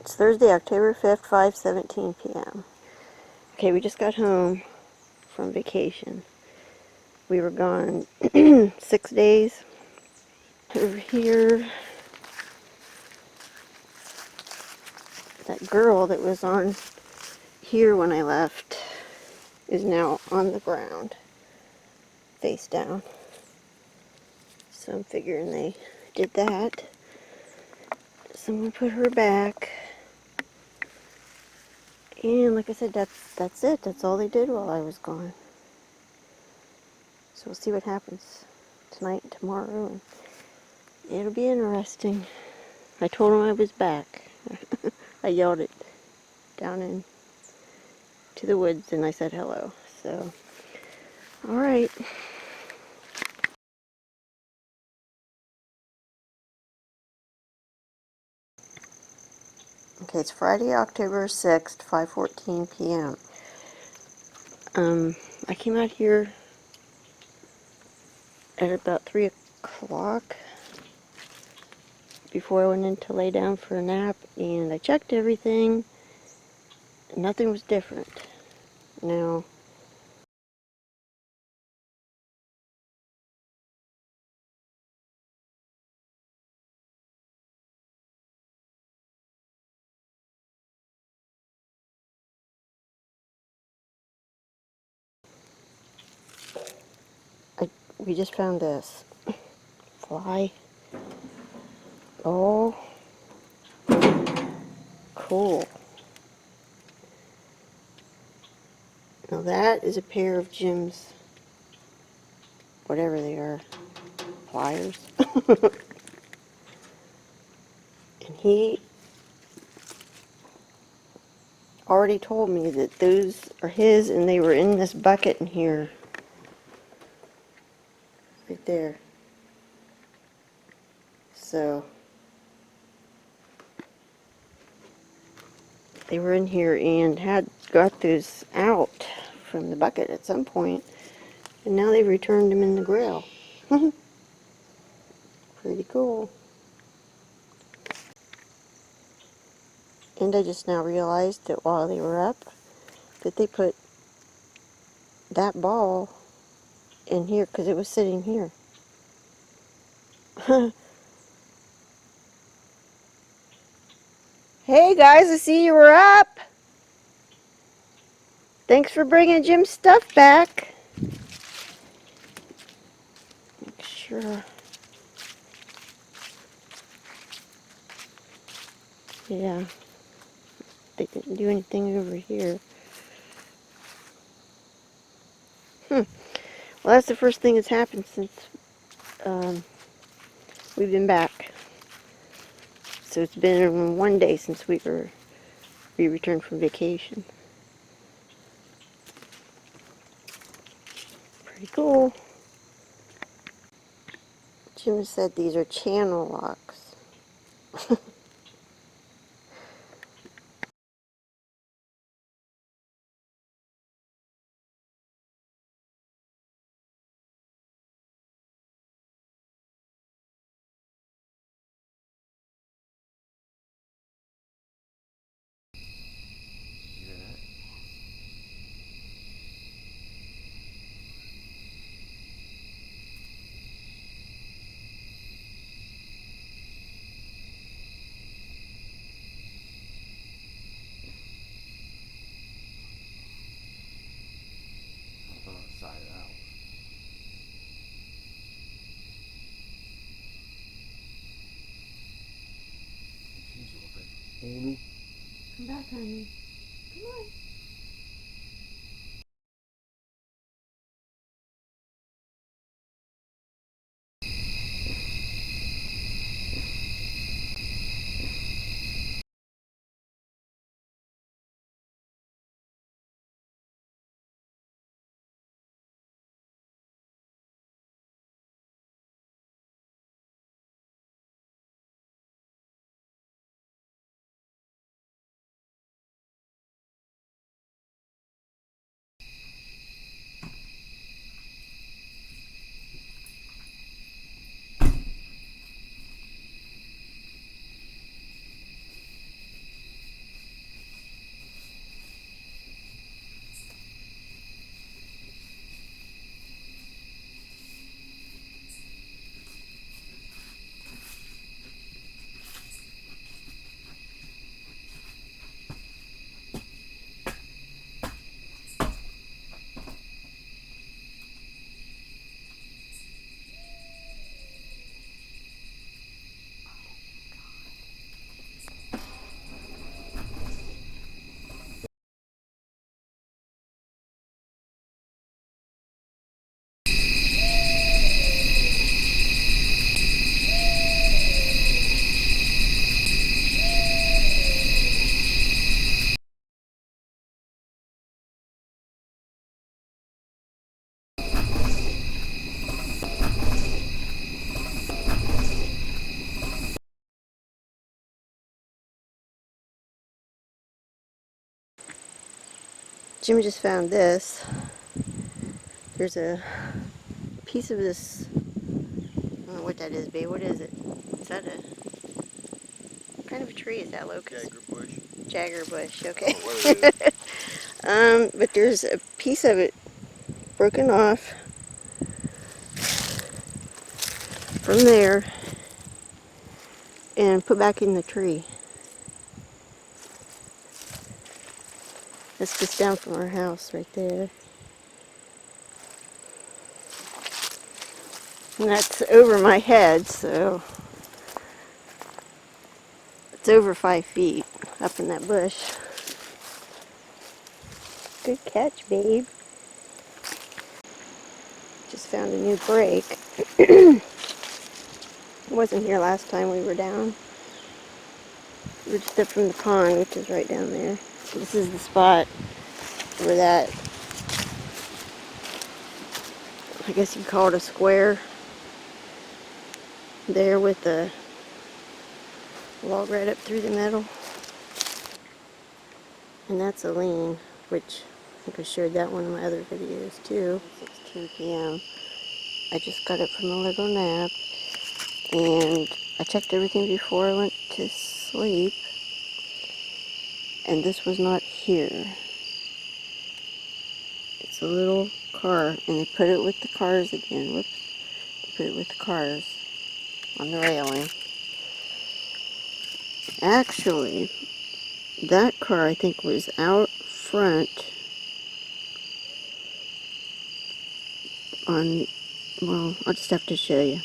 It's Thursday, October 5th, 5:17 p.m. Okay, we just got home from vacation. We were gone 6 days. Over here, that girl that was on here when I left is now on the ground, face down. So I'm figuring they did that. Someone put her back. And like I said, that's it. That's all they did while I was gone. So we'll see what happens tonight and tomorrow. And it'll be interesting. I told them I was back. I yelled it down in to the woods and I said hello. So, alright. Okay, it's Friday, October 6th, 5:14 p.m. I came out here at about 3 o'clock before I went in to lay down for a nap, and I checked everything. Nothing was different. Now, we just found this fly. Oh, cool. Now that is a pair of Jim's, whatever they are, pliers. And he already told me that those are his and they were in this bucket in here. Right there. So, they were in here and had got those out from the bucket at some point. And now they've returned them in the grill. Pretty cool. And I just now realized that while they were up, that they put that ball in here because it was sitting here. Hey guys, I see you were up. Thanks for bringing Jim's stuff back. Make sure. Yeah. They didn't do anything over here. Well, that's the first thing that's happened since we've been back. So it's been 1 day since we returned from vacation. Pretty cool. Jim said these are channel locks. Amy? Come back, honey. Come on. Jim just found this. There's a piece of this, I don't know what that is, babe. What is it? Is that a, what kind of a tree is that, locust? Jagger bush. Jagger bush, okay. Oh, what it is. But there's a piece of it broken off from there and put back in the tree. That's just down from our house right there. And that's over my head, so it's over 5 feet up in that bush. Good catch, babe. Just found a new break. It wasn't here last time we were down. We were just up from the pond, which is right down there. This is the spot where that, I guess you'd call it a square, there with the log right up through the middle. And that's a lean, which I think I shared that one in my other videos too. It's 2 p.m. I just got up from a little nap, and I checked everything before I went to sleep, and this was not here. It's a little car, and they put it with the cars again. Whoops. They put it with the cars on the railing. Actually, that car I think was out front on, well, I'll just have to show you.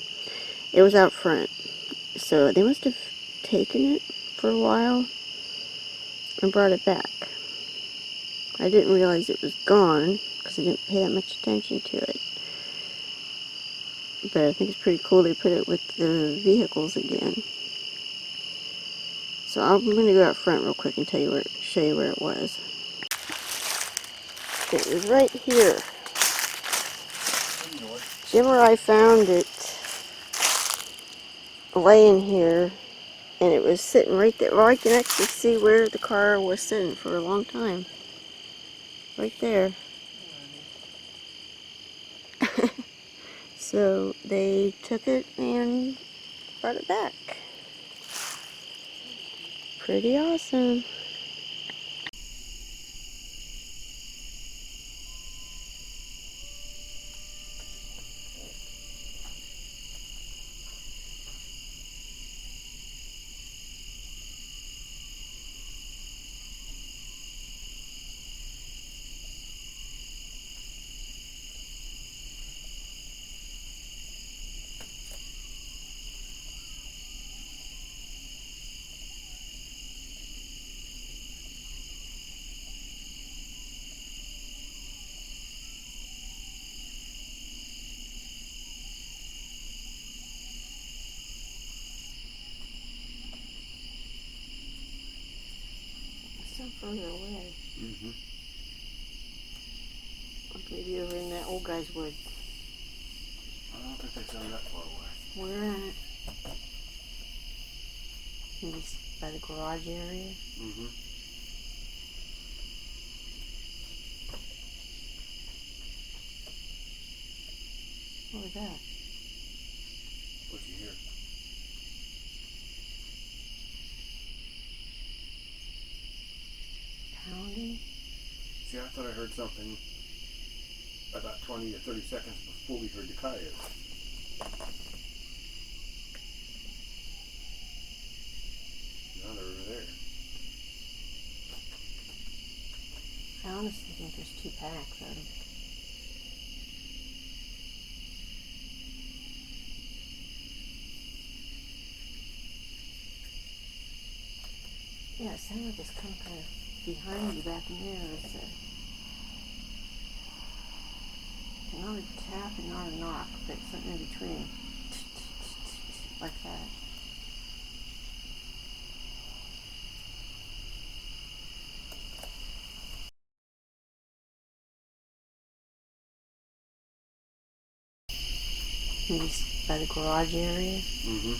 It was out front. So they must have taken it for a while and brought it back. I didn't realize it was gone because I didn't pay that much attention to it. But I think it's pretty cool they put it with the vehicles again. So I'm going to go out front real quick and tell you show you where it was. It was right here. Jim or I found it laying here, and it was sitting right there. Well, I can actually see where the car was sitting for a long time. Right there. So they took it and brought it back. Pretty awesome. So further away. Mm-hmm. Like maybe over in that old guy's woods. I don't think they sound that far away. Where at? Maybe by the garage area. Mm-hmm. What was that? What'd you hear? Pounding? See, I thought I heard something about 20 or 30 seconds before we heard the coyote. Now they're over there. I honestly think there's 2 packs of them. Yeah, it sounded like it's kind of behind you back in there. It's not a tap and not a knock, but something in between. Like that. Maybe by the garage area. Mm-hmm.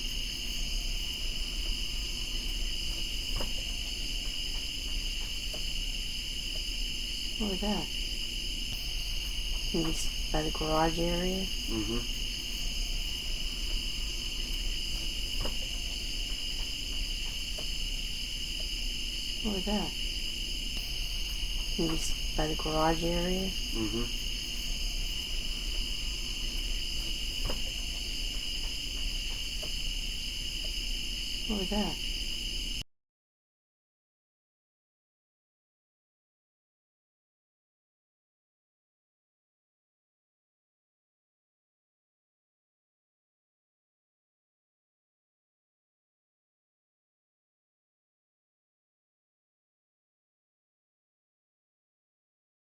What was that? Maybe by the garage area? Mm-hmm. What was that? Maybe by the garage area? Mm-hmm. What was that?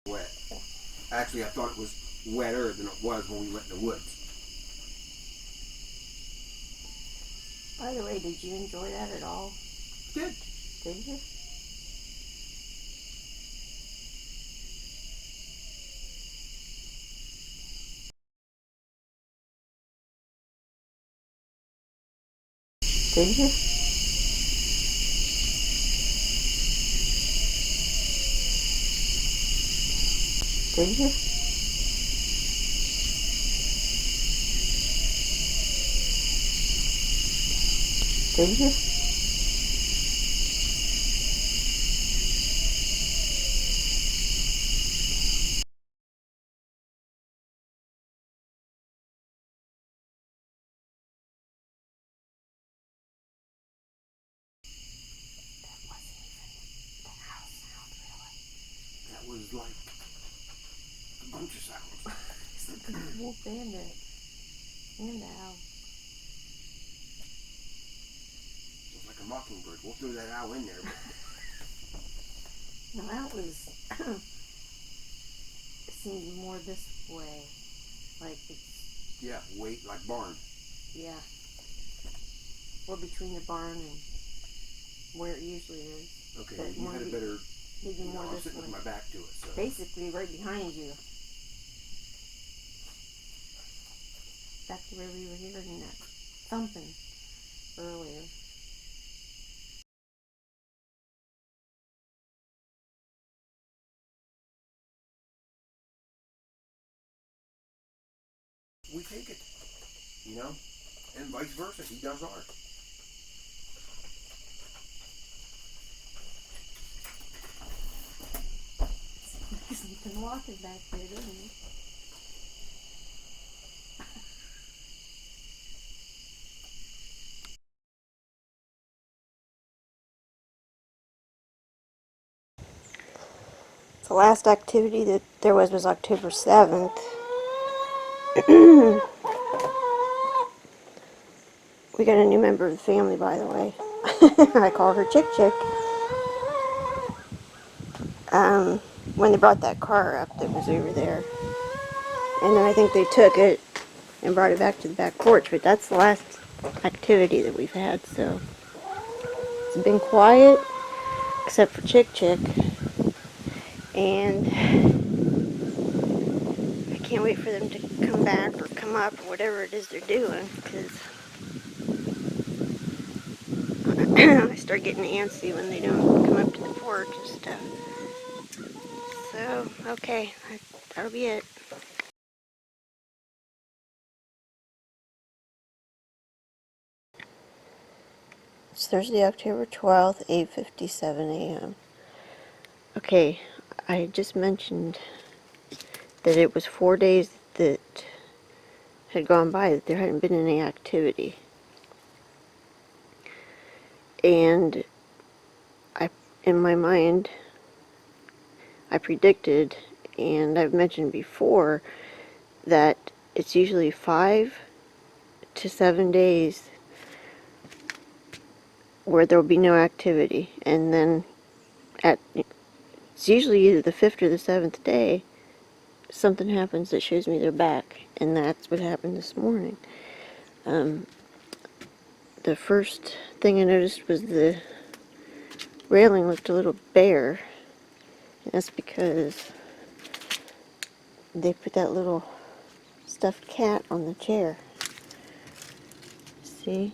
Wet. Actually, I thought it was wetter than it was when we went in the woods. By the way, did you enjoy that at all? Did. Did you? Did you? Did you? Did you? That was like a bunch of sounds. It's like a wolf and a owl. It was like a mockingbird. We'll throw that owl in there. But No, that was. It seemed more this way. Like it's. yeah, wait, like barn. Yeah. Or between the barn and where it usually is. Okay, But you had a better. Maybe more I'm this sitting way. with my back to it. So. Basically, right behind you. Back to where we were hearing that thumping earlier. We take it, you know, and vice versa. He does ours. He's been walking back there, doesn't he? The last activity that there was October 7th. We got a new member of the family, by the way. I call her Chick Chick. When they brought that car up that was over there. And then I think they took it and brought it back to the back porch. But that's the last activity that we've had, so it's been quiet, except for Chick Chick. And I can't wait for them to come back or come up or whatever it is they're doing, because I start getting antsy when they don't come up to the porch and stuff. So, okay, that'll be it. It's Thursday, October 12th, 8:57 a.m. Okay, I just mentioned that it was 4 days that had gone by that there hadn't been any activity. And in my mind, I predicted, and I've mentioned before, that it's usually 5 to 7 days where there'll be no activity, and then it's usually either the 5th or the 7th day something happens that shows me they're back, and that's what happened this morning. The first thing I noticed was the railing looked a little bare, and that's because they put that little stuffed cat on the chair. See?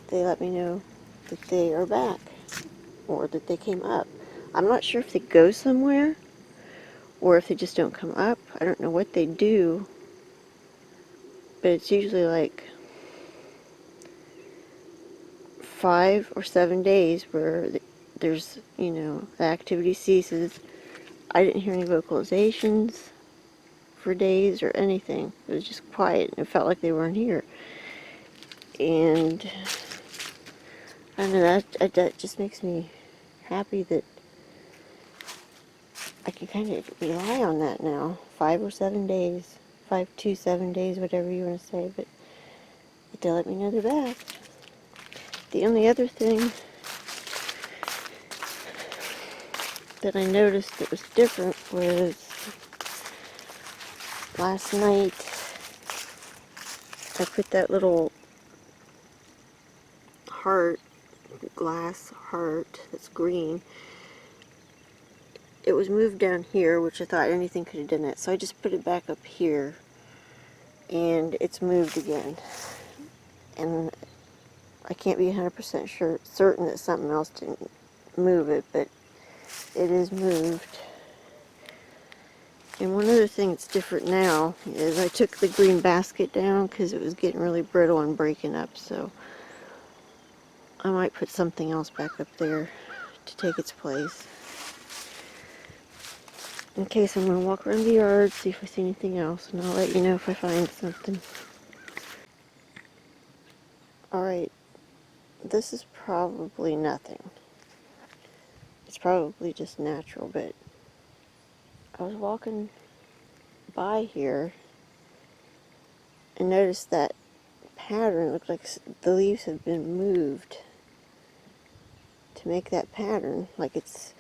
They let me know that they are back. or that they came up. I'm not sure if they go somewhere or if they just don't come up. I don't know what they do, but it's usually like 5 or 7 days where there's, you know, the activity ceases. I didn't hear any vocalizations for days or anything. It was just quiet, and it felt like they weren't here. And I don't know, that just makes me happy that I can kind of rely on that now. 5 or 7 days, 5 to 7 days, whatever you want to say, but they'll let me know they're back. The only other thing that I noticed that was different was last night I put that little heart, glass heart that's green. It was moved down here, which I thought anything could have done that, so I just put it back up here, and it's moved again. And I can't be 100% certain that something else didn't move it, but it is moved. And one other thing that's different now is I took the green basket down because it was getting really brittle and breaking up, so I might put something else back up there to take its place. In case I'm going to walk around the yard, see if I see anything else, and I'll let you know if I find something. Alright, this is probably nothing. It's probably just natural, but I was walking by here and noticed that pattern. It looked like the leaves have been moved to make that pattern. Like it's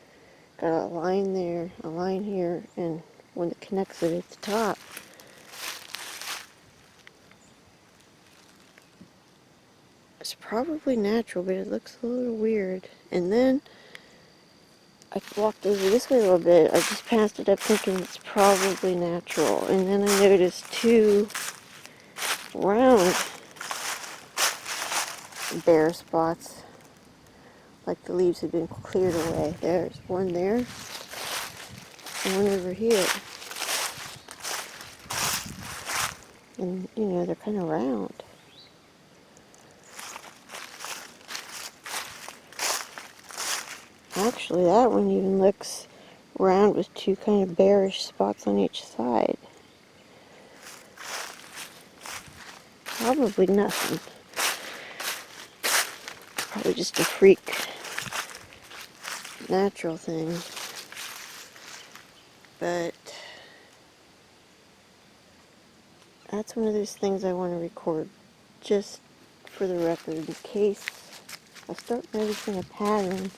got a line there, a line here, and one that connects it at the top. It's probably natural, but it looks a little weird. And then I walked over this way a little bit. I just passed it up thinking it's probably natural. And then I noticed 2 round bare spots, like the leaves had been cleared away. There's one there, and one over here. And, you know, they're kind of round. Actually, that one even looks round with 2 kind of bearish spots on each side. Probably nothing. Probably just a freak natural thing. But that's one of those things I want to record just for the record in case I start noticing a pattern.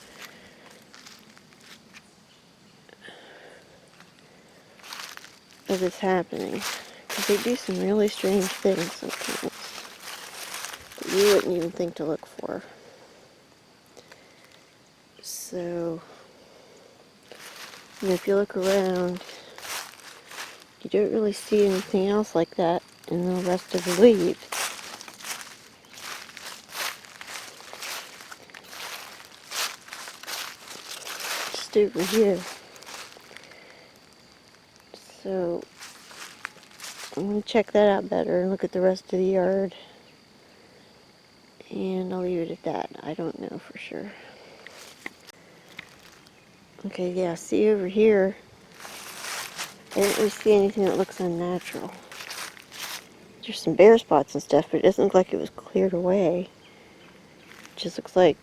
Of this happening, because they do some really strange things sometimes that you wouldn't even think to look for. So, you know, if you look around, you don't really see anything else like that in the rest of the leaves. Just over here. So, I'm going to check that out better and look at the rest of the yard. And I'll leave it at that. I don't know for sure. Okay, yeah, see over here, I didn't really see anything that looks unnatural. There's some bare spots and stuff, but it doesn't look like it was cleared away. It just looks like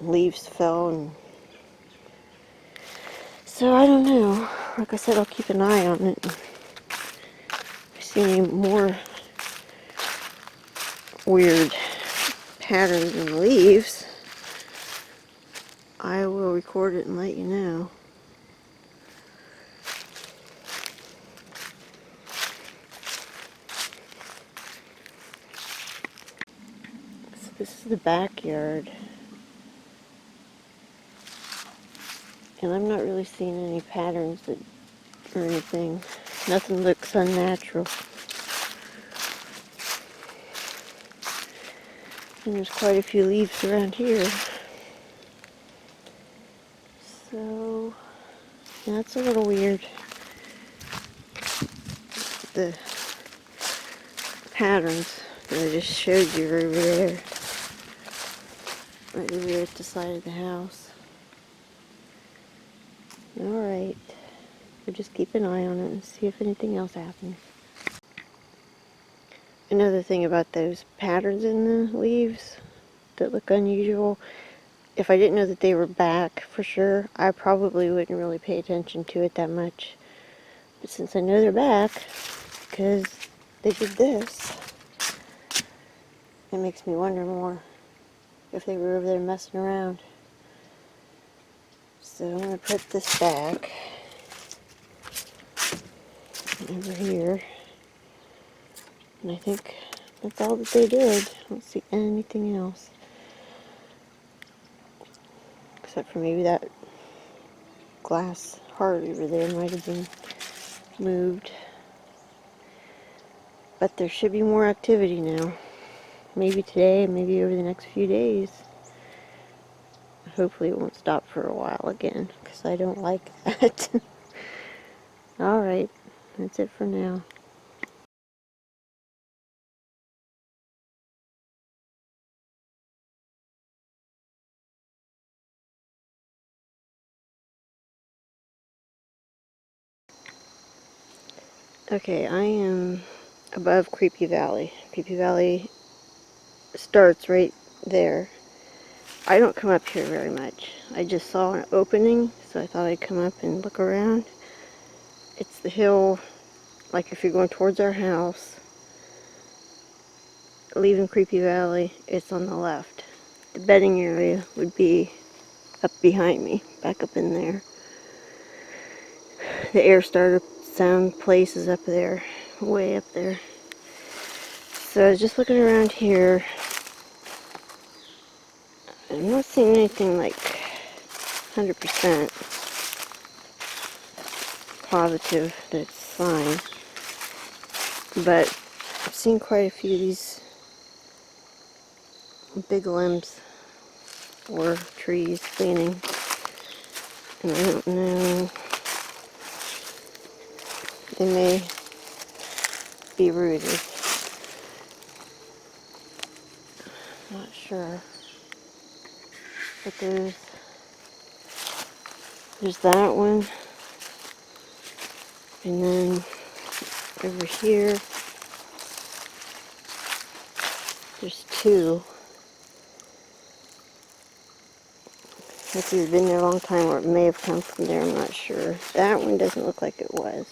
leaves fell and... So, I don't know. Like I said, I'll keep an eye on it. If I see any more weird patterns in the leaves, I will record it and let you know. So this is the backyard. And I'm not really seeing any patterns that, or anything. Nothing looks unnatural. And there's quite a few leaves around here. So that's a little weird. The patterns that I just showed you are over there. Right over there at the side of the house. Alright. We'll just keep an eye on it and see if anything else happens. Another thing about those patterns in the leaves that look unusual, if I didn't know that they were back for sure, I probably wouldn't really pay attention to it that much. But since I know they're back, because they did this, it makes me wonder more if they were over there messing around. So I'm going to put this back over here. And I think that's all that they did. I don't see anything else. Except for maybe that glass heart over there might have been moved. But there should be more activity now. Maybe today, maybe over the next few days. Hopefully it won't stop for a while again, because I don't like that. Alright, that's it for now. Okay, I am above Creepy Valley. Creepy Valley starts right there. I don't come up here very much. I just saw an opening, so I thought I'd come up and look around. It's the hill, like if you're going towards our house, leaving Creepy Valley, it's on the left. The bedding area would be up behind me, back up in there. The air starter sound place is up there, way up there. So I was just looking around here. I'm not seeing anything like 100% positive that it's a sign, but I've seen quite a few of these big limbs or trees leaning, and I don't know, they may be rooted. Not sure. But there's that one, and then over here there's two. It's either been there a long time or it may have come from there, I'm not sure. That one doesn't look like it was.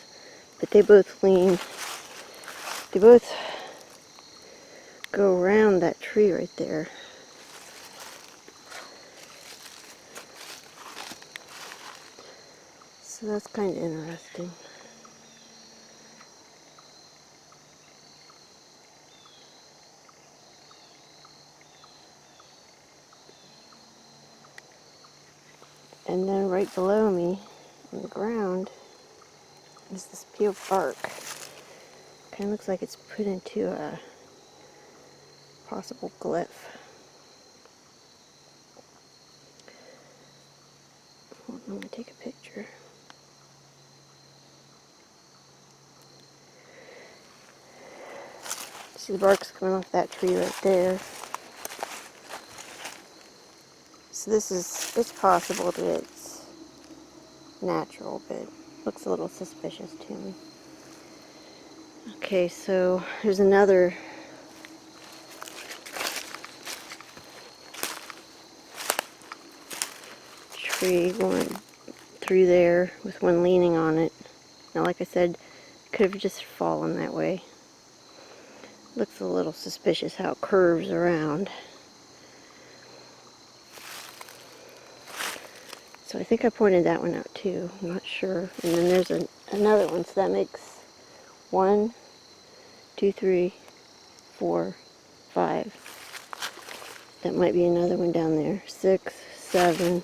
But they both lean, they both go around that tree right there. So that's kind of interesting. And then right below me, on the ground, is this peeled bark. Kind of looks like it's put into a possible glyph. Hold on, I'm going to take a picture. See the bark's coming off that tree right there. So it's possible that it's natural, but it looks a little suspicious to me. Okay, so there's another tree going through there with one leaning on it. Now, like I said, it could have just fallen that way. Looks a little suspicious how it curves around. So I think I pointed that one out too. I'm not sure. And then there's another one, so that makes 1, 2, 3, 4, 5. That might be another one down there. 6, 7,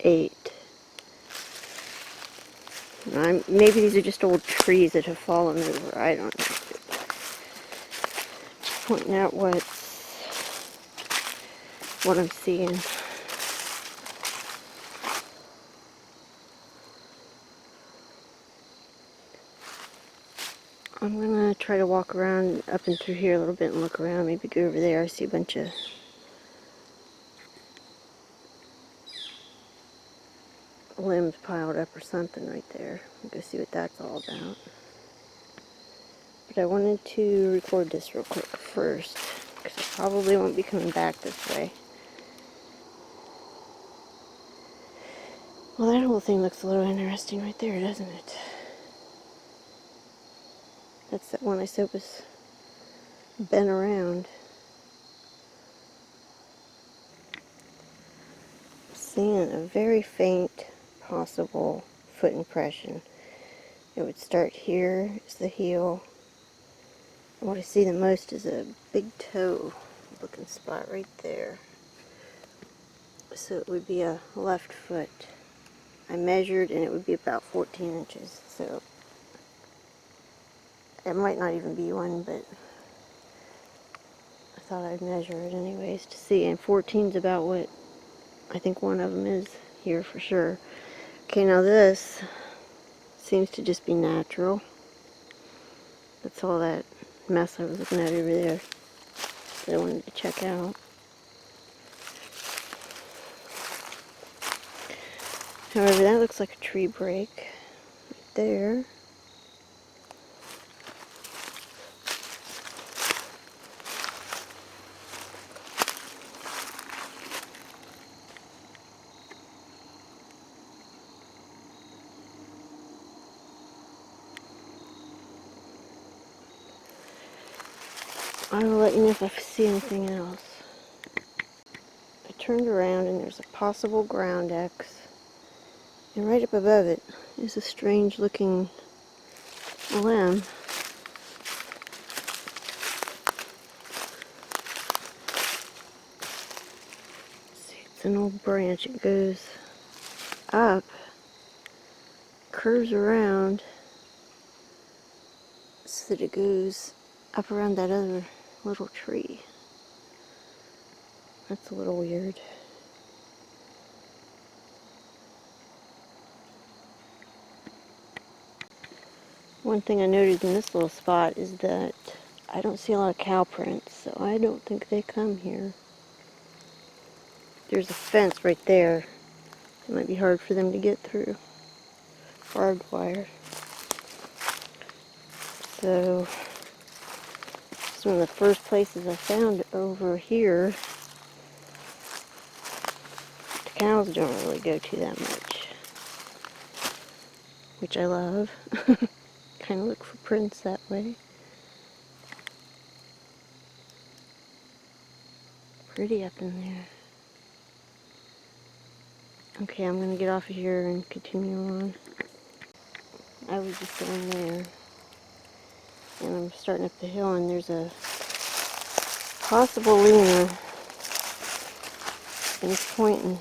8. Maybe these are just old trees that have fallen over. I don't know. Just pointing out what I'm seeing. I'm gonna try to walk around up and through here a little bit and look around. Maybe go over there. I see a bunch of limbs piled up or something right there. I'll go see what that's all about. But I wanted to record this real quick first, because I probably won't be coming back this way. Well, that whole thing looks a little interesting right there, doesn't it? That's that one I said was bent around. Seeing a very faint possible foot impression. It would start here, is the heel. And what I see the most is a big toe looking spot right there. So it would be a left foot. I measured and it would be about 14 inches. So it might not even be one, but I thought I'd measure it anyways to see. And 14 is about what I think one of them is here for sure. Okay, now this seems to just be natural. That's all that mess I was looking at over there that I wanted to check out. However, that looks like a tree break right there. I will let you know if I see anything else. I turned around and there's a possible ground X. And right up above it is a strange looking limb. See, it's an old branch. It goes up, curves around, so that it goes up around that other little tree. That's a little weird. One thing I noted in this little spot is that I don't see a lot of cow prints, so I don't think they come here. There's a fence right there. It might be hard for them to get through. Barbed wire. So, it's one of the first places I found over here. The cows don't really go to that much, which I love. Kind of look for prints that way. Pretty up in there. Okay, I'm going to get off of here and continue on. I was just down there, and I'm starting up the hill, and there's a possible lemur, and it's pointing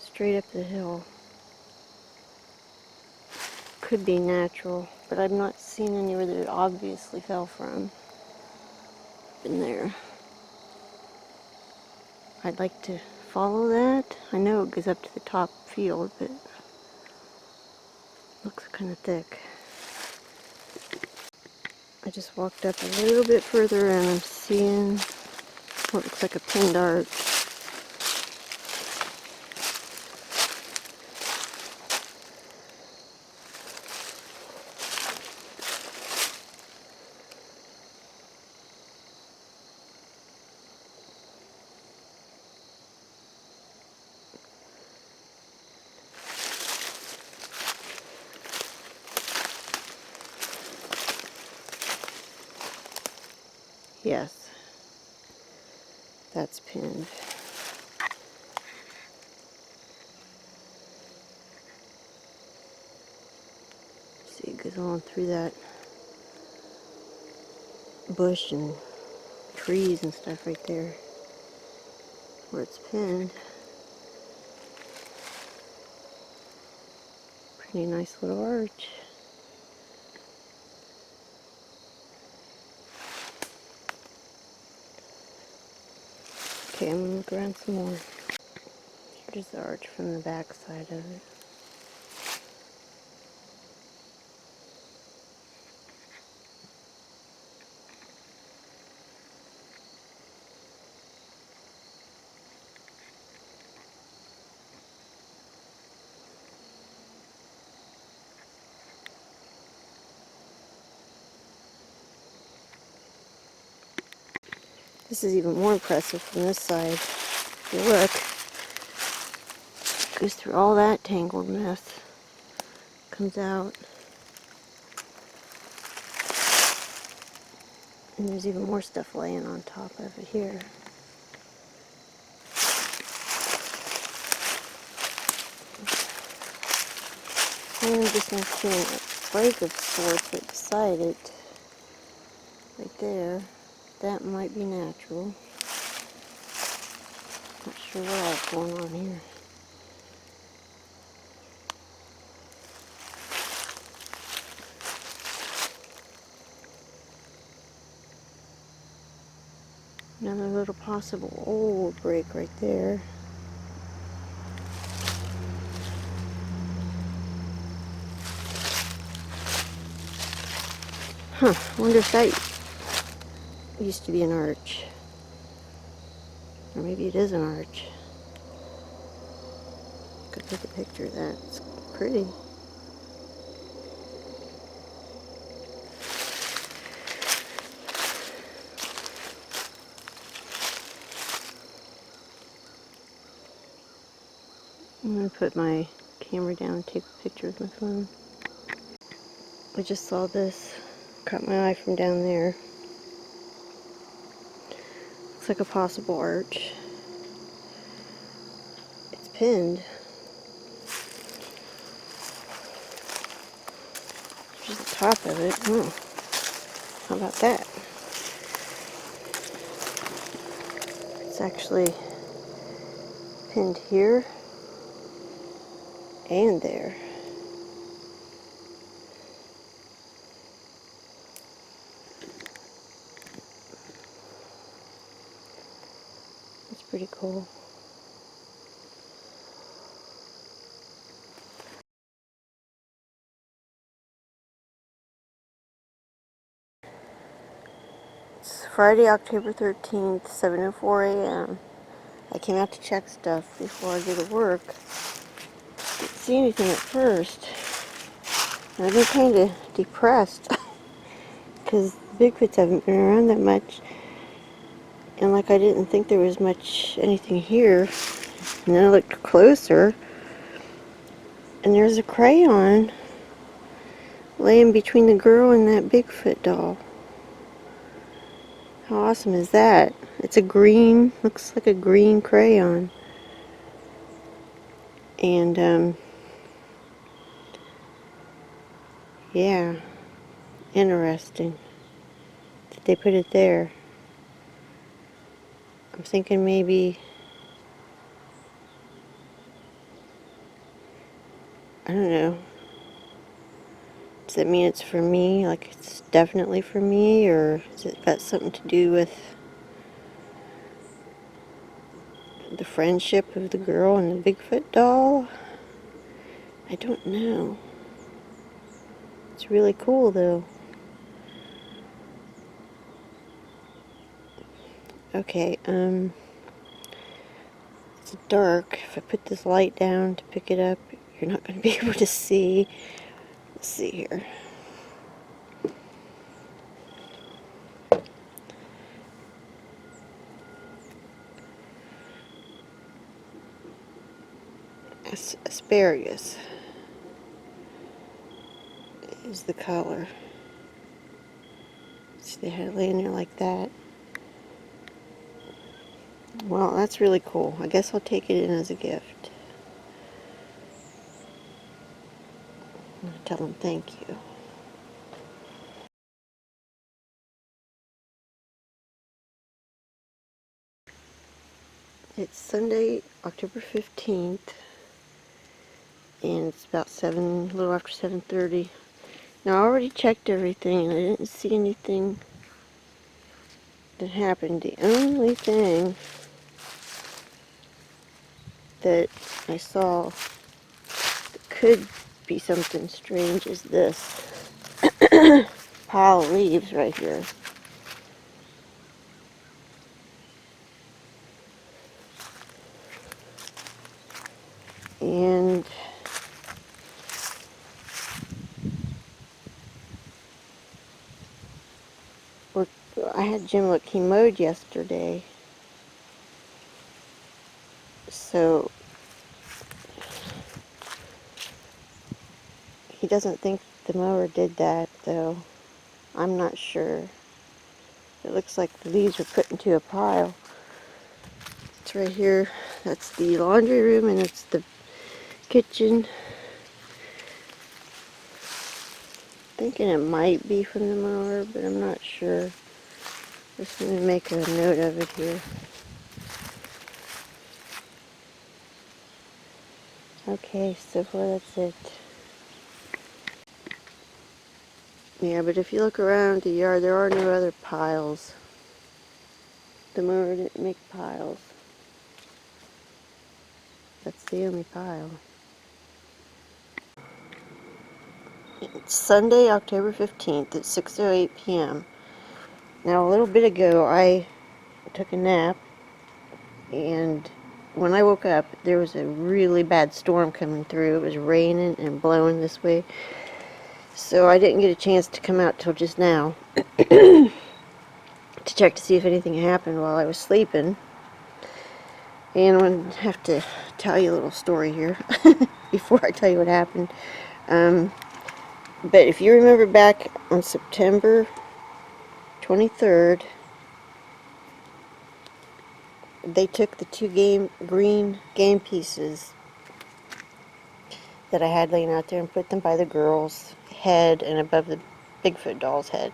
straight up the hill. Could be natural, but I've not seen anywhere that it obviously fell from. In there. I'd like to follow that. I know it goes up to the top field, but looks kind of thick. I just walked up a little bit further and I'm seeing what looks like a pinned arch. Yes, that's pinned. See, it goes on through that bush and trees and stuff right there where it's pinned. Pretty nice little arch. Okay, I'm going to look around some more. Here's the arch from the back side of it. This is even more impressive from this side. If you look, goes through all that tangled mess, comes out, and there's even more stuff laying on top of it here. And just now seeing a flake of sorts right beside it, right there. That might be natural. Not sure what else is going on here. Another little possible old break right there. Huh, I wonder if that used to be an arch. Or maybe it is an arch. Could take a picture of that. It's pretty. I'm going to put my camera down and take a picture with my phone. I just saw this. Caught my eye from down there. Looks like a possible arch. It's pinned. Just the top of it. Oh, how about that? It's actually pinned here and there. It's pretty cool. It's Friday, October 13th, 7:04 a.m. I came out to check stuff before I go to work. Didn't see anything at first. And I've been kind of depressed because Bigfoots haven't been around that much. And like I didn't think there was anything here. And then I looked closer and there's a crayon laying between the girl and that Bigfoot doll. How awesome is that? It's a green, looks like a green crayon. And yeah, interesting that they put it there. I'm thinking maybe, I don't know, does that mean it's for me, like it's definitely for me, or is it got something to do with the friendship of the girl and the Bigfoot doll? I don't know. It's really cool though. Okay, it's dark. If I put this light down to pick it up, you're not going to be able to see. Let's see here. Asparagus is the color. See, they had it laying there like that. Well, that's really cool. I guess I'll take it in as a gift. I'll tell them thank you. It's Sunday, October 15th, and it's about a little after 7:30. Now, I already checked everything, and I didn't see anything that happened. The only thing that I saw that could be something strange is this pile of leaves right here. And I had Jim look, he mowed yesterday. So he doesn't think the mower did that, though. I'm not sure. It looks like the leaves are put into a pile. It's right here. That's the laundry room, and it's the kitchen. Thinking it might be from the mower, but I'm not sure. Just going to make a note of it here. Okay, so far that's it. Yeah, but if you look around the yard, there are no other piles. The mower didn't make piles. That's the only pile. It's Sunday, October 15th at 6:08 p.m. Now, a little bit ago, I took a nap, and when I woke up, there was a really bad storm coming through. It was raining and blowing this way. So I didn't get a chance to come out till just now to check to see if anything happened while I was sleeping. And I'm going to have to tell you a little story here before I tell you what happened. But if you remember back on September 23rd, they took the two green game pieces that I had laying out there and put them by the girl's head and above the Bigfoot doll's head.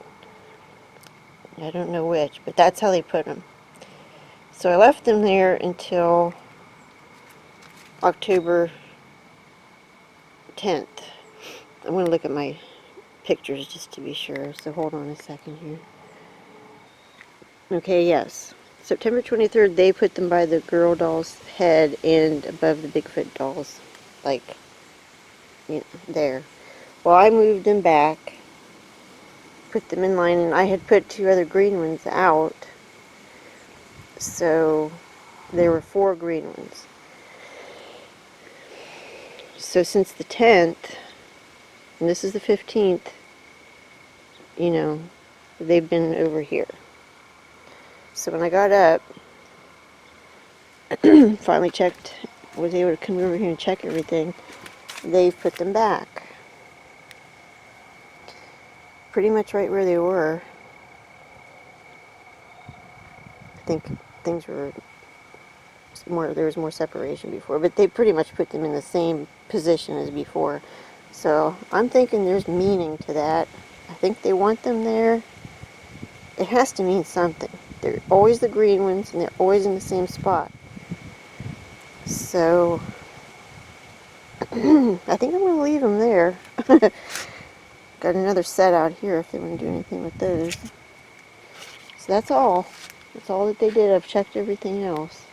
I don't know which, but that's how they put them. So I left them there until October 10th. I'm going to look at my pictures just to be sure, so hold on a second here. Okay, yes. September 23rd, they put them by the girl doll's head and above the Bigfoot doll's, like, you know, there. Well, I moved them back, put them in line, and I had put two other green ones out, so there were 4 green ones. So since the 10th, and this is the 15th, you know, they've been over here. So when I got up, finally checked, was able to come over here and check everything, they've put them back. Pretty much right where they were. I think things were more, there was more separation before, but they pretty much put them in the same position as before. So I'm thinking there's meaning to that. I think they want them there. It has to mean something. They're always the green ones, and they're always in the same spot. So I think I'm going to leave them there. Got another set out here if they want to do anything with those. So that's all. That's all that they did. I've checked everything else.